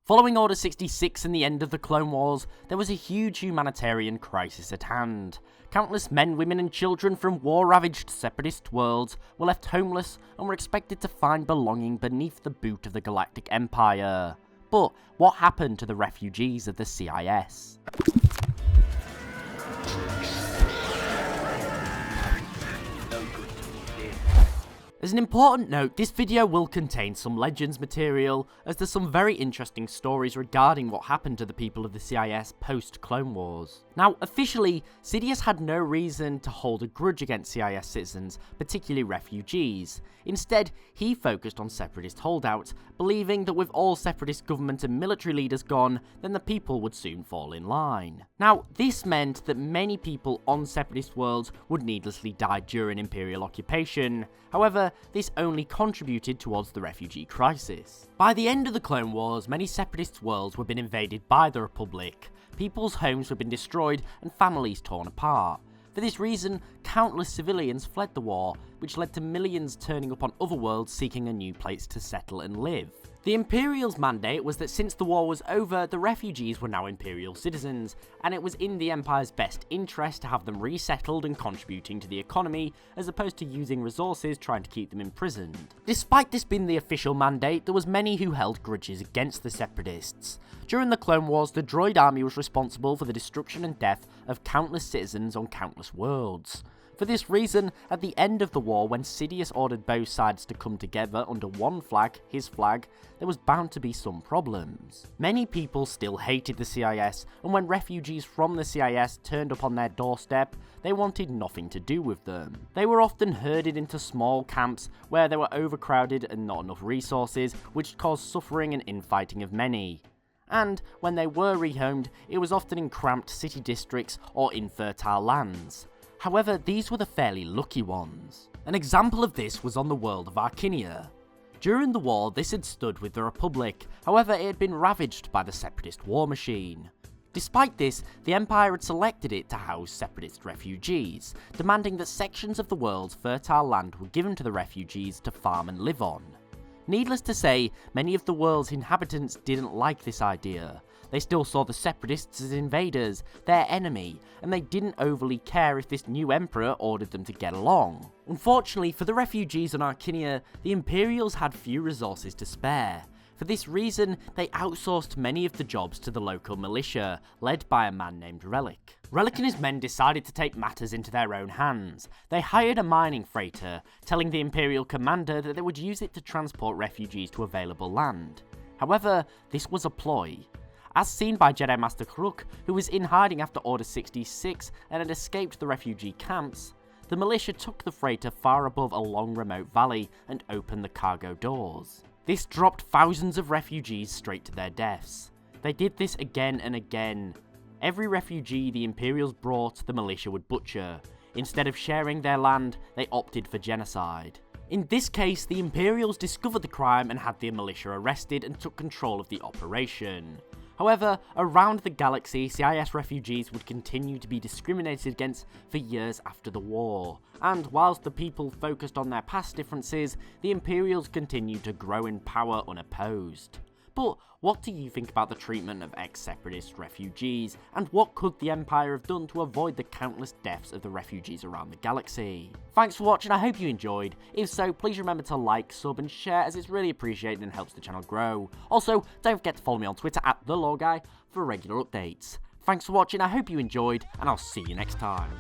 Following Order 66 and the end of the Clone Wars, there was a huge humanitarian crisis at hand. Countless men, women and children from war-ravaged Separatist worlds were left homeless and were expected to find belonging beneath the boot of the Galactic Empire. But what happened to the refugees of the CIS? As an important note, this video will contain some Legends material, as there's some very interesting stories regarding what happened to the people of the CIS post-Clone Wars. Now, officially, Sidious had no reason to hold a grudge against CIS citizens, particularly refugees. Instead, he focused on Separatist holdouts, believing that with all Separatist government and military leaders gone, then the people would soon fall in line. Now, this meant that many people on Separatist worlds would needlessly die during Imperial occupation. However, this only contributed towards the refugee crisis. By the end of the Clone Wars, many Separatist worlds were being invaded by the Republic. People's homes were being destroyed and families torn apart. For this reason, countless civilians fled the war, which led to millions turning up on other worlds seeking a new place to settle and live. The Imperial's mandate was that since the war was over, the refugees were now Imperial citizens, and it was in the Empire's best interest to have them resettled and contributing to the economy, as opposed to using resources trying to keep them imprisoned. Despite this being the official mandate, there was many who held grudges against the Separatists. During the Clone Wars, the droid army was responsible for the destruction and death of countless citizens on countless worlds. For this reason, at the end of the war, when Sidious ordered both sides to come together under one flag, his flag, there was bound to be some problems. Many people still hated the CIS, and when refugees from the CIS turned up on their doorstep, they wanted nothing to do with them. They were often herded into small camps where they were overcrowded and not enough resources, which caused suffering and infighting of many. And when they were rehomed, it was often in cramped city districts or infertile lands. However, these were the fairly lucky ones. An example of this was on the world of Arkinia. During the war, this had stood with the Republic, however it had been ravaged by the Separatist war machine. Despite this, the Empire had selected it to house Separatist refugees, demanding that sections of the world's fertile land were given to the refugees to farm and live on. Needless to say, many of the world's inhabitants didn't like this idea. They still saw the Separatists as invaders, their enemy, and they didn't overly care if this new emperor ordered them to get along. Unfortunately for the refugees on Arkinia, the Imperials had few resources to spare. For this reason, they outsourced many of the jobs to the local militia, led by a man named Relic. Relic and his men decided to take matters into their own hands. They hired a mining freighter, telling the Imperial commander that they would use it to transport refugees to available land. However, this was a ploy. As seen by Jedi Master Kruk, who was in hiding after Order 66 and had escaped the refugee camps, the militia took the freighter far above a long remote valley and opened the cargo doors. This dropped thousands of refugees straight to their deaths. They did this again and again. Every refugee the Imperials brought, the militia would butcher. Instead of sharing their land, they opted for genocide. In this case, the Imperials discovered the crime and had the militia arrested and took control of the operation. However, around the galaxy, CIS refugees would continue to be discriminated against for years after the war, and whilst the people focused on their past differences, the Imperials continued to grow in power unopposed. But what do you think about the treatment of ex-Separatist refugees, and what could the Empire have done to avoid the countless deaths of the refugees around the galaxy? Thanks for watching, I hope you enjoyed. If so, please remember to like, sub and share, as it's really appreciated and helps the channel grow. Also, don't forget to follow me on Twitter @TheLawGuy for regular updates. Thanks for watching, I hope you enjoyed, and I'll see you next time.